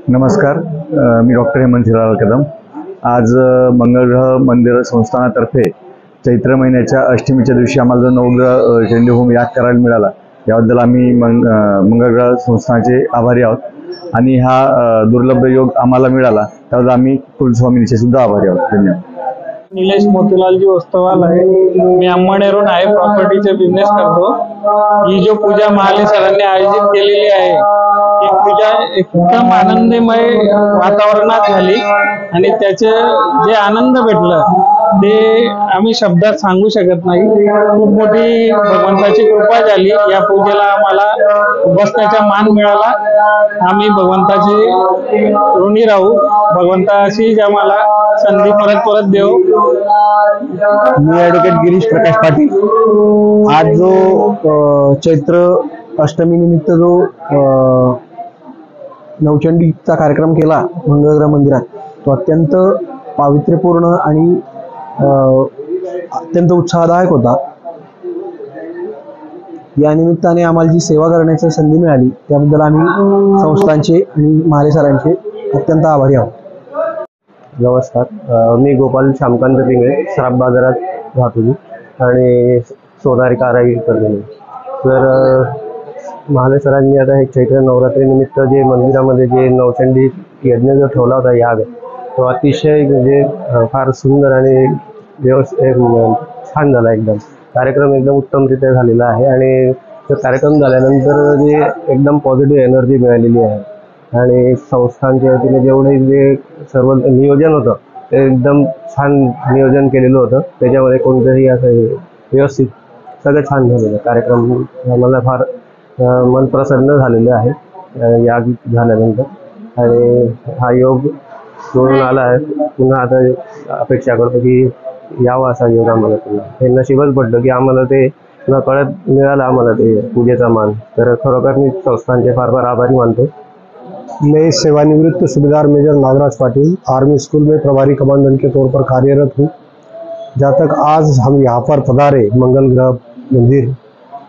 नमस्कार, मी डॉक्टर हेमंत हिरालाल कदम। आज मंगळग्रह मंदिर संस्थानातर्फे चैत्र महिन्याच्या अष्टमीच्या दिवशी आम्हाला जो नवग्रह चंडीहोम याग करायला मिळाला, याबद्दल आम्ही मंगळग्रह संस्थानाचे आभारी आहोत। आणि हा दुर्लभ योग आम्हाला मिळाला त्याबद्दल आम्ही कुलस्वामींचे सुद्धा आभारी आहोत। धन्यवाद। निलेश मोतीलालजी वस्तवाल आहे, मी अंमळनेरहून आहे, प्रॉपर्टीचे बिझनेस करतो। ही जो पूजा महाले सरांनी आयोजित केलेली आहे, ही पूजा एकदम आनंदमय वातावरणात झाली आणि त्याचे जे आनंद भेटलं ते आम्ही शब्दात सांगू शकत नाही। खूप मोठी भगवंताची कृपा झाली। या पूजेला आम्हाला बसण्याचा मान मिळाला। आम्ही भगवंताची ऋणी राहू। भगवंताशी आम्हाला संधी परत परत देव। मी ॲडव्होकेट गिरीश प्रकाश पाटील। आज जो चैत्र अष्टमी निमित्त जो नवचंडीचा कार्यक्रम केला मंगळग्रह मंदिरात, तो अत्यंत पावित्र्यपूर्ण आणि अत्यंत उत्साहदायक होता। या निमित्ताने आम्हाला जी सेवा करण्याची संधी मिळाली त्याबद्दल आम्ही संस्थांचे आणि महाले सरांचे अत्यंत आभारी आहोत। नमस्कार, मी गोपाल श्यामकांत पिंगळे, सराफ बाजारात राहतो आणि सोनारी कारागीर करतो। तर महाले सरांनी आता हे चैत्र नवरात्री निमित्त जे मंदिरामध्ये जे नवचंडी यज्ञ जो ठेवला होता याग, तो अतिशय म्हणजे फार सुंदर आणि व्यवस्थित छान झाला। एकदम कार्यक्रम एकदम उत्तमरित्या झालेला आहे आणि तो कार्यक्रम झाल्यानंतर जे एकदम पॉझिटिव्ह एनर्जी मिळालेली आहे आणि संस्थांच्या वतीने जेवढे जे सर्व नियोजन होतं ते एकदम छान नियोजन केलेलं होतं। त्याच्यामध्ये कोणतंही असं व्यवस्थित सगळं छान झालेलं कार्यक्रम। मला फार मन प्रसन्न झालेलं आहे याग झाल्यानंतर आणि हा योग सोडून आला आहे। पुन्हा आता अपेक्षा करतो की यावा असा योग आम्हाला पुन्हा। हे नशीबच पडलं की आम्हाला ते नकळत मिळालं आम्हाला ते पूजेचा मान। तर खरोखर मी संस्थांचे फार फार आभारी मानतो। मैं सेवानिवृत्त सूबेदार major Nagraj Patil army school में प्रभारी कमांडेंट के तौर पर कार्यरत हूँ। जहाँ तक आज हम यहाँ पर पधारे मंगल ग्रह मंदिर,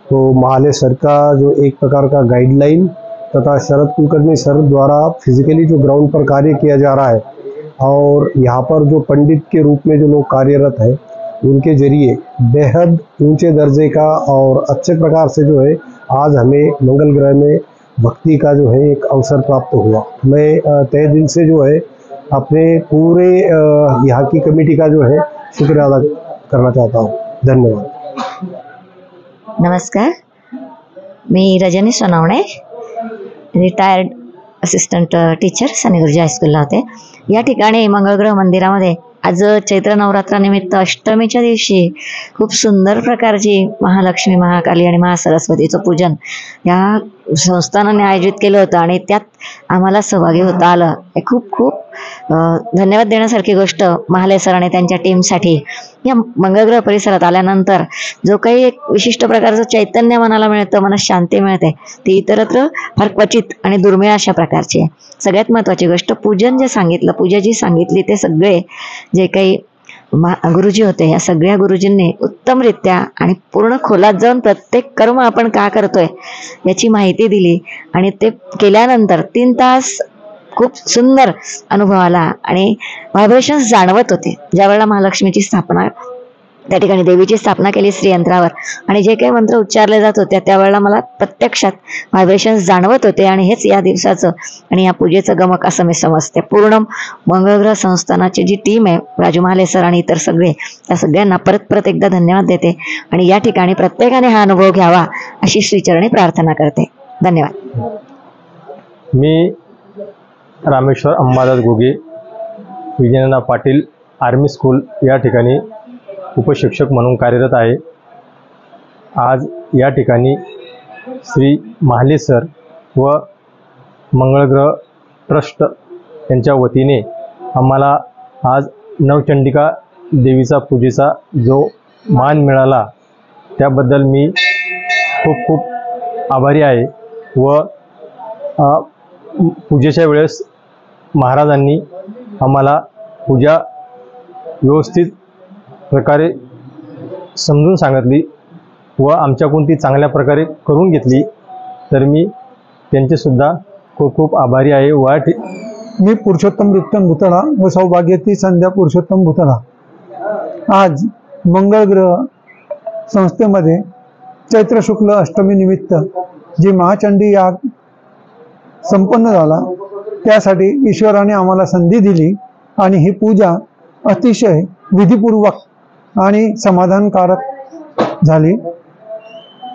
तो महाले सर का जो एक प्रकार का गाइडलाइन तथा शरद कुलकर्णी सर द्वारा फिजिकली जो ग्राउंड पर कार्य किया जा रहा है और यहाँ पर जो पंडित के रूप में जो लोग कार्यरत है, उनके जरिए बेहद ऊंचे दर्जे का और अच्छे प्रकार से जो है आज हमें मंगल ग्रह में भक्ति का जो है एक अवसर प्राप्त हुआ। मैं तहे दिल से जो है अपने पूरे यहाँ की कमेटी का जो है शुक्रिया अदा करना चाहता हूँ। धन्यवाद। नमस्कार, मी Rajani Sonawane, retired assistant teacher Sane Guruji हायस्कूलला होते। या ठिकाणी मंगळग्रह मंदिरामध्ये आज चैत्र नवरात्रानिमित्त अष्टमीच्या दिवशी खूप सुंदर प्रकारची महालक्ष्मी, महाकाली आणि महासरस्वतीचं पूजन या संस्थानाने आयोजित केलं होतं आणि त्यात आम्हाला सहभागी होता आलं। हे खूप खूप धन्यवाद देण्यासारखी गोष्ट महाले सर आणि त्यांच्या टीमसाठी। या मंगळग्रह परिसरात आल्यानंतर जो काही एक विशिष्ट प्रकारचं चैतन्य मनाला मिळतं, मनात शांती मिळते, ती इतरत्र फार क्वचित आणि दुर्मिळ अशा प्रकारची आहे। सगळ्यात महत्त्वाची गोष्ट पूजन जे सांगितलं, पूजा जी सांगितली, ते सगळे जे काही गुरुजी होते, या सगळ्या गुरुजींनी उत्तमरित्या आणि पूर्ण खोलात जाऊन प्रत्येक कर्म आपण का करतोय याची माहिती दिली आणि ते केल्यानंतर 3 तास खूप सुंदर अनुभव आला आणि व्हायब्रेशन्स जाणवत होते। ज्यावेळेला महालक्ष्मीची स्थापना, त्या ठिकाणी देवीची स्थापना केली श्रीयंत्रावर आणि जे काही मंत्र उच्चारले जात होते त्यावेळेला मला प्रत्यक्षात व्हायब्रेशन्स जाणवत होते आणि हेच या दिवसाचं आणि या पूजेचं गमक असं मी समजते। पूर्ण मंगळग्रह संस्थानाची जी टीम आहे, राजू महाले सर आणि इतर सगळे, त्या सगळ्यांना परत परत एकदा धन्यवाद देते आणि या ठिकाणी प्रत्येकाने हा अनुभव घ्यावा अशी श्रीचरणी प्रार्थना करते। धन्यवाद। मी रामेश्वर अंबादास घुगे, विजयनंदा पाटील आर्मी स्कूल या ठिकाणी उपशिक्षक म्हणून कार्यरत आहे। आज या ठिकाणी श्री महाले सर व मंगळग्रह ट्रस्ट यांच्या वतीने आम्हाला आज नवचंडिका देवीचा पूजेचा जो मान मिळाला त्याबद्दल मी खूप खूप आभारी आहे। व पूजेच्या वेळेस महाराजांनी आम्हाला पूजा व्यवस्थित प्रकारे समजून सांगितली व आमच्याकडून ती चांगल्या प्रकारे करून घेतली। तर मी त्यांचे सुद्धा खूप खूप आभारी आहे. मी पुरुषोत्तम विठ्ठल भुतळा व सौभाग्यवती संध्या पुरुषोत्तम भुतळा आज मंगळ ग्रह संस्थेमध्ये चैत्र शुक्ल अष्टमी निमित्त जी महाचंडी याग संपन्न झाला, त्यासाठी ईश्वराने आम्हाला संधी दिली आणि ही पूजा अतिशय विधिपूर्वक आणि समाधानकारक झाली.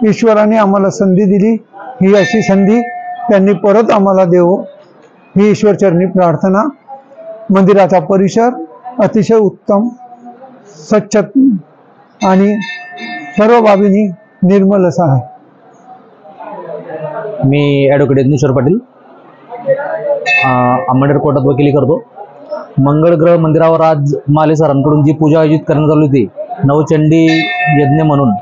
ईश्वराने आम्हाला संधी दिली, ही अशी संधी त्यांनी परत आम्हाला देवो ही ईश्वरचरणी प्रार्थना. मंदिराचा परिसर अतिशय उत्तम, स्वच्छ आणि सर्व बाबींनी निर्मल असा आहे. मी ॲडव्होकेट यज्ञेश्वर पाटील, अंमळनेर कोर्टात वकिली करतो. मंगळ ग्रह मंदिरावर आज माले सरांकडून जी पूजा आयोजित करण्यात आली होती, नवचंडी यज्ञ म्हणून,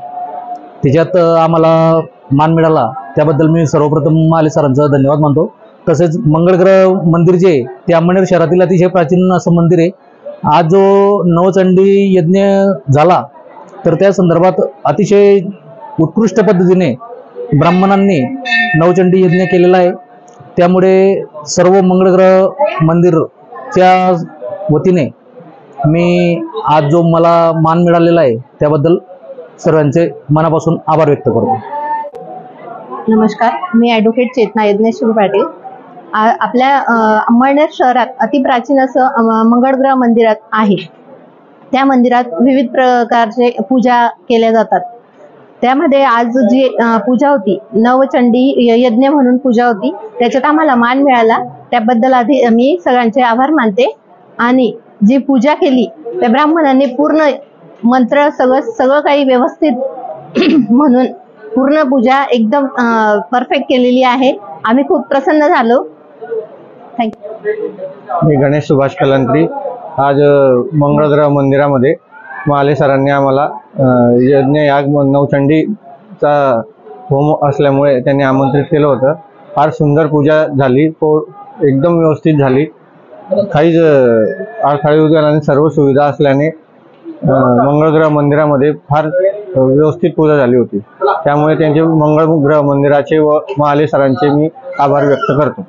त्याच्यात आम्हाला मान मिळाला, त्याबद्दल मी सर्वप्रथम माले सरांचा धन्यवाद मानतो. तसेच मंगळ ग्रह मंदिर जे ते अंमळनेर शहरातील अतिशय प्राचीन असं मंदिर आहे. आज जो नवचंडी यज्ञ झाला तर त्या संदर्भात अतिशय उत्कृष्ट पद्धतीने ब्राह्मणांनी नवचंडी यज्ञ केलेला आहे. त्यामुळे सर्व मंगळग्रह मंदिरच्या वतीने मी आज जो मला मान मिळालेला आहे त्याबद्दल सर्वांचे मनापासून आभार व्यक्त करतो. नमस्कार, मी ॲडव्होकेट चेतना यज्ञेश्वर पाटील. आपल्या अंमळनेर शहरात अतिप्राचीन असं मंगळग्रह मंदिरात आहे. त्या मंदिरात विविध प्रकारचे पूजा केल्या जातात. त्यामध्ये आज जी पूजा होती, नवचंडी यज्ञ म्हणून पूजा होती, त्याच्यात आम्हाला मान मिळाला, त्याबद्दल आधी मी सगळ्यांचे आभार मानते. आणि जी पूजा केली त्या ब्राह्मणांनी पूर्ण मंत्र सगळं काही व्यवस्थित म्हणून पूर्ण पूजा एकदम परफेक्ट केलेली आहे. आम्ही खूप प्रसन्न झालो. थँक्यू. मी गणेश सुभाष कलंत्री. आज मंगळग्रह मंदिरामध्ये माले सरांनी आम्हाला यज्ञ याग नवचंडीचा होम असल्यामुळे त्यांनी आमंत्रित केलं होतं. फार सुंदर पूजा झाली, एकदम व्यवस्थित झाली. काहीच अडथळे वगैरे आणि सर्व सुविधा असल्याने मंगळग्रह मंदिरामध्ये फार व्यवस्थित पूजा झाली होती. त्यामुळे त्यांचे मंगळग्रह मंदिराचे व माले सरांचे मी आभार व्यक्त करतो.